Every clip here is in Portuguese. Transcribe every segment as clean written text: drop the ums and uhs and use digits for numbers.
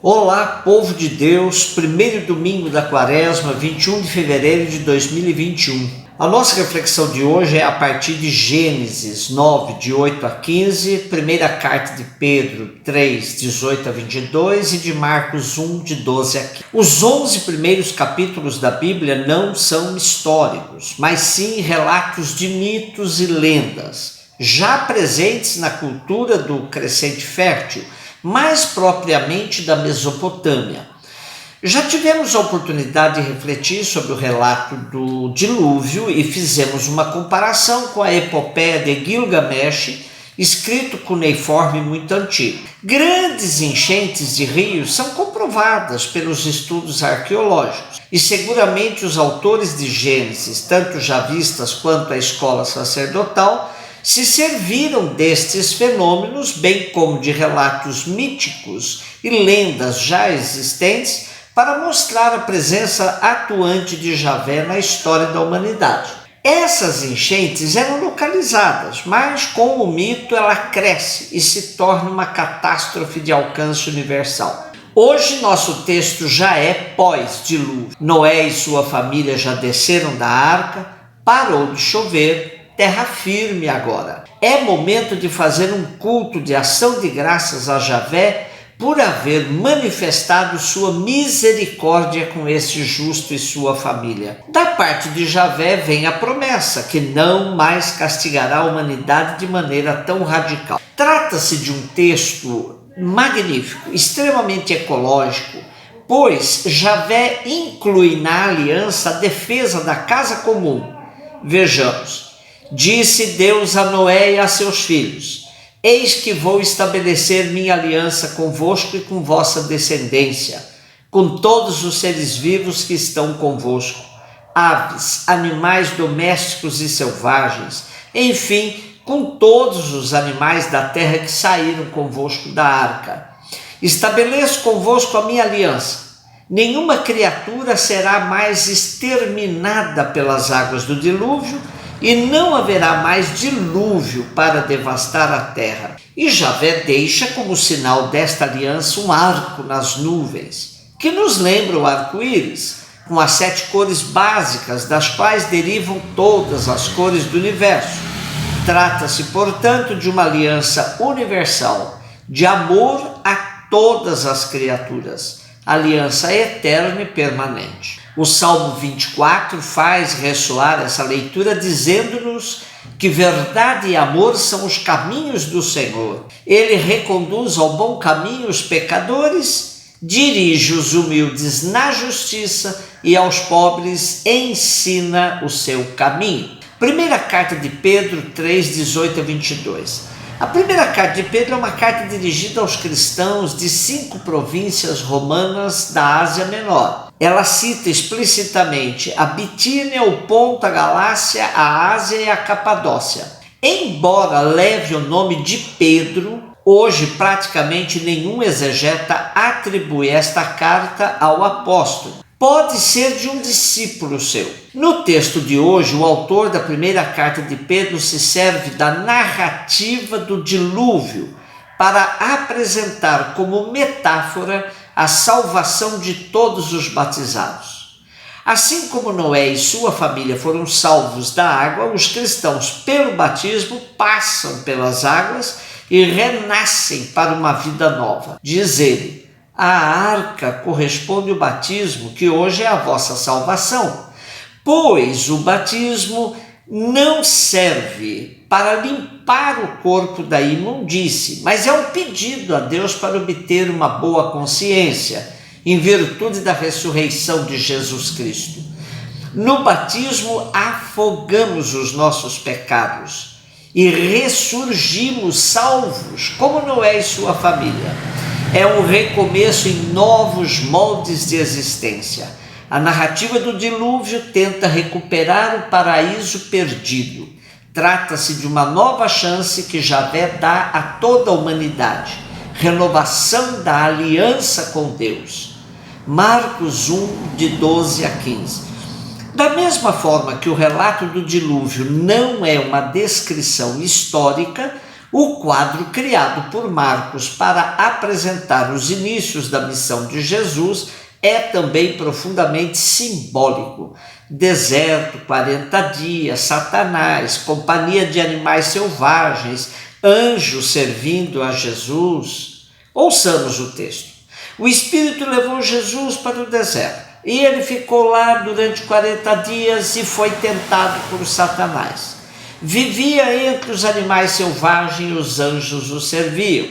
Olá, povo de Deus, primeiro domingo da quaresma, 21 de fevereiro de 2021. A nossa reflexão de hoje é a partir de Gênesis 9, de 8 a 15, primeira carta de Pedro 3, 18 a 22 e de Marcos 1, de 12 a 15. Os 11 primeiros capítulos da Bíblia não são históricos, mas sim relatos de mitos e lendas, já presentes na cultura do Crescente Fértil, mais propriamente da Mesopotâmia. Já tivemos a oportunidade de refletir sobre o relato do dilúvio e fizemos uma comparação com a epopeia de Gilgamesh, escrito cuneiforme muito antigo. Grandes enchentes de rios são comprovadas pelos estudos arqueológicos e seguramente os autores de Gênesis, tanto javistas quanto a escola sacerdotal, se serviram destes fenômenos, bem como de relatos míticos e lendas já existentes, para mostrar a presença atuante de Javé na história da humanidade. Essas enchentes eram localizadas, mas com o mito ela cresce e se torna uma catástrofe de alcance universal. Hoje nosso texto já é pós-dilúvio. Noé e sua família já desceram da arca, parou de chover, terra firme agora. É momento de fazer um culto de ação de graças a Javé por haver manifestado sua misericórdia com esse justo e sua família. Da parte de Javé vem a promessa que não mais castigará a humanidade de maneira tão radical. Trata-se de um texto magnífico, extremamente ecológico, pois Javé inclui na aliança a defesa da casa comum. Vejamos. Disse Deus a Noé e a seus filhos: eis que vou estabelecer minha aliança convosco e com vossa descendência, com todos os seres vivos que estão convosco, aves, animais domésticos e selvagens, enfim, com todos os animais da terra que saíram convosco da arca. Estabeleço convosco a minha aliança. Nenhuma criatura será mais exterminada pelas águas do dilúvio, e não haverá mais dilúvio para devastar a terra. E Javé deixa como sinal desta aliança um arco nas nuvens, que nos lembra o arco-íris, com as 7 cores básicas, das quais derivam todas as cores do universo. Trata-se, portanto, de uma aliança universal, de amor a todas as criaturas, aliança eterna e permanente. O Salmo 24 faz ressoar essa leitura dizendo-nos que verdade e amor são os caminhos do Senhor. Ele reconduz ao bom caminho os pecadores, dirige os humildes na justiça e aos pobres ensina o seu caminho. Primeira carta de Pedro 3, 18 a 22. A primeira carta de Pedro é uma carta dirigida aos cristãos de 5 províncias romanas da Ásia Menor. Ela cita explicitamente a Bitínia, o Ponto, a Galácia, a Ásia e a Capadócia. Embora leve o nome de Pedro, hoje praticamente nenhum exegeta atribui esta carta ao apóstolo. Pode ser de um discípulo seu. No texto de hoje, o autor da primeira carta de Pedro se serve da narrativa do dilúvio para apresentar como metáfora a salvação de todos os batizados. Assim como Noé e sua família foram salvos da água, os cristãos, pelo batismo, passam pelas águas e renascem para uma vida nova. Diz ele: a arca corresponde ao batismo, que hoje é a vossa salvação, pois o batismo não serve para limpar o corpo da imundície, mas é um pedido a Deus para obter uma boa consciência, em virtude da ressurreição de Jesus Cristo. No batismo, afogamos os nossos pecados e ressurgimos salvos, como Noé e sua família. É um recomeço em novos moldes de existência. A narrativa do dilúvio tenta recuperar o paraíso perdido. Trata-se de uma nova chance que Javé dá a toda a humanidade. Renovação da aliança com Deus. Marcos 1, de 12 a 15. Da mesma forma que o relato do dilúvio não é uma descrição histórica, O quadro criado por Marcos para apresentar os inícios da missão de Jesus é também profundamente simbólico. Deserto, 40 dias, Satanás, companhia de animais selvagens, anjos servindo a Jesus. Ouçamos o texto. O Espírito levou Jesus para o deserto e ele ficou lá durante 40 dias e foi tentado por Satanás. Vivia entre os animais selvagens e os anjos o serviam.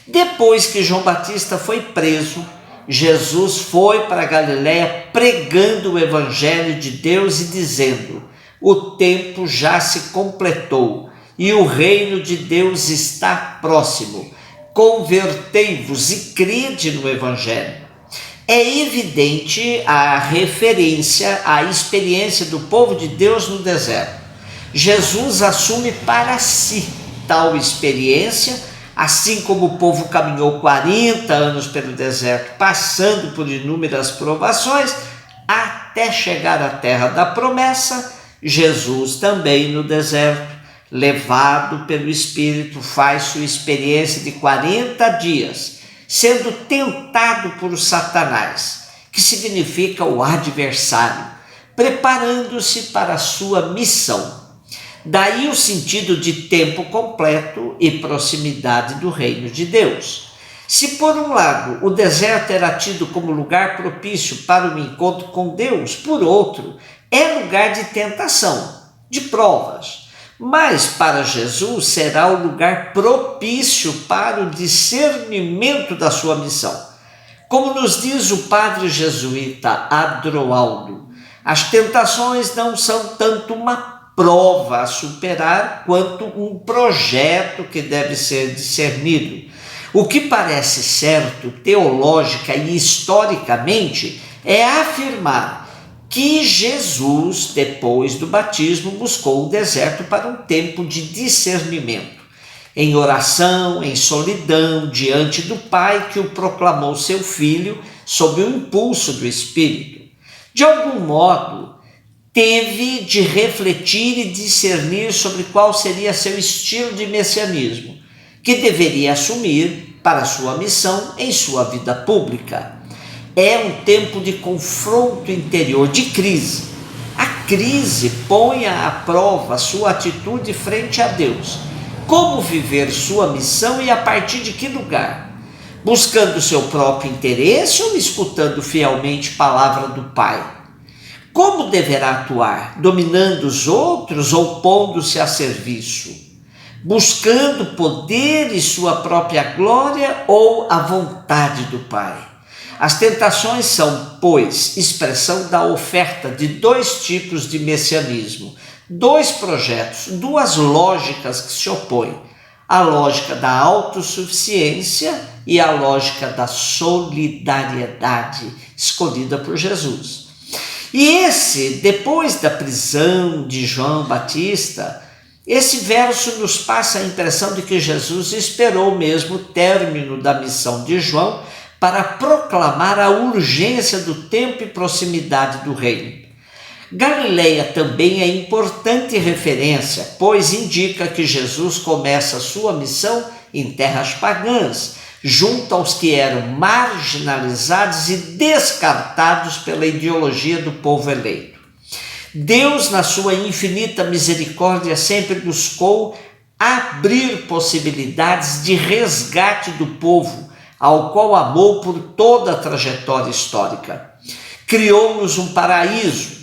Depois que João Batista foi preso, Jesus foi para Galiléia pregando o evangelho de Deus e dizendo: o tempo já se completou e o reino de Deus está próximo. Convertei-vos e crede no evangelho. É evidente a referência à experiência do povo de Deus no deserto. Jesus assume para si tal experiência, assim como o povo caminhou 40 anos pelo deserto, passando por inúmeras provações, até chegar à terra da promessa. Jesus também no deserto, levado pelo Espírito, faz sua experiência de 40 dias, sendo tentado por Satanás, que significa o adversário, preparando-se para a sua missão. Daí o sentido de tempo completo e proximidade do reino de Deus. Se por um lado o deserto era tido como lugar propício para o encontro com Deus, por outro, é lugar de tentação, de provas. Mas para Jesus será o lugar propício para o discernimento da sua missão. Como nos diz o padre jesuíta Adroaldo, as tentações não são tanto uma prova a superar quanto um projeto que deve ser discernido. O que parece certo teológica e historicamente é afirmar que Jesus, depois do batismo, buscou o deserto para um tempo de discernimento, em oração, em solidão, diante do Pai que o proclamou seu Filho sob o impulso do Espírito. De algum modo, teve de refletir e discernir sobre qual seria seu estilo de messianismo, que deveria assumir para sua missão em sua vida pública. É um tempo de confronto interior, de crise. A crise põe à prova sua atitude frente a Deus. Como viver sua missão e a partir de que lugar? Buscando seu próprio interesse ou escutando fielmente a palavra do Pai? Como deverá atuar? Dominando os outros ou pondo-se a serviço? Buscando poder e sua própria glória ou a vontade do Pai? As tentações são, pois, expressão da oferta de dois tipos de messianismo, dois projetos, duas lógicas que se opõem: a lógica da autossuficiência e a lógica da solidariedade, escolhida por Jesus. E depois da prisão de João Batista, esse verso nos passa a impressão de que Jesus esperou mesmo o término da missão de João para proclamar a urgência do tempo e proximidade do reino. Galiléia também é importante referência, pois indica que Jesus começa sua missão em terras pagãs, junto aos que eram marginalizados e descartados pela ideologia do povo eleito. Deus, na sua infinita misericórdia, sempre buscou abrir possibilidades de resgate do povo, ao qual amou por toda a trajetória histórica. Criou-nos um paraíso.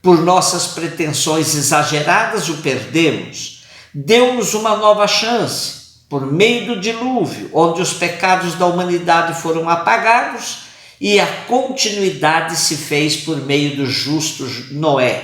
Por nossas pretensões exageradas o perdemos. Deu-nos uma nova chance, por meio do dilúvio, onde os pecados da humanidade foram apagados e a continuidade se fez por meio do justo Noé.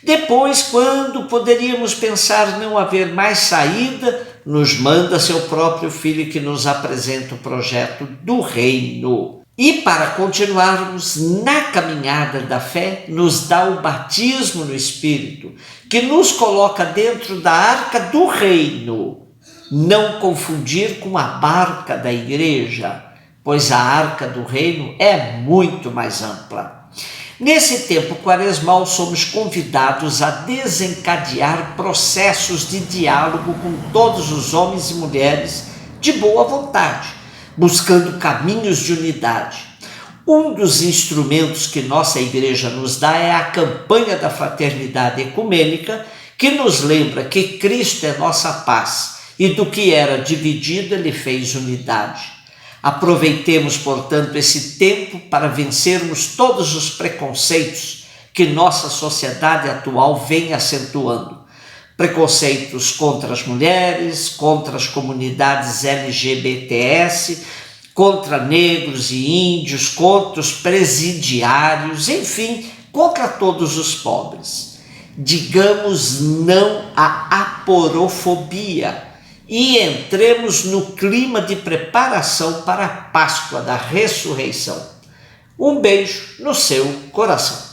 Depois, quando poderíamos pensar não haver mais saída, nos manda seu próprio Filho que nos apresenta o projeto do reino. E para continuarmos na caminhada da fé, nos dá o batismo no Espírito, que nos coloca dentro da arca do reino. Não confundir com a barca da igreja, pois a arca do reino é muito mais ampla. Nesse tempo quaresmal, somos convidados a desencadear processos de diálogo com todos os homens e mulheres de boa vontade, buscando caminhos de unidade. Um dos instrumentos que nossa igreja nos dá é a campanha da fraternidade ecumênica, que nos lembra que Cristo é nossa paz e do que era dividido ele fez unidade. Aproveitemos, portanto, esse tempo para vencermos todos os preconceitos que nossa sociedade atual vem acentuando. Preconceitos contra as mulheres, contra as comunidades LGBTS, contra negros e índios, contra os presidiários, enfim, contra todos os pobres. Digamos não à aporofobia e entremos no clima de preparação para a Páscoa da Ressurreição. Um beijo no seu coração.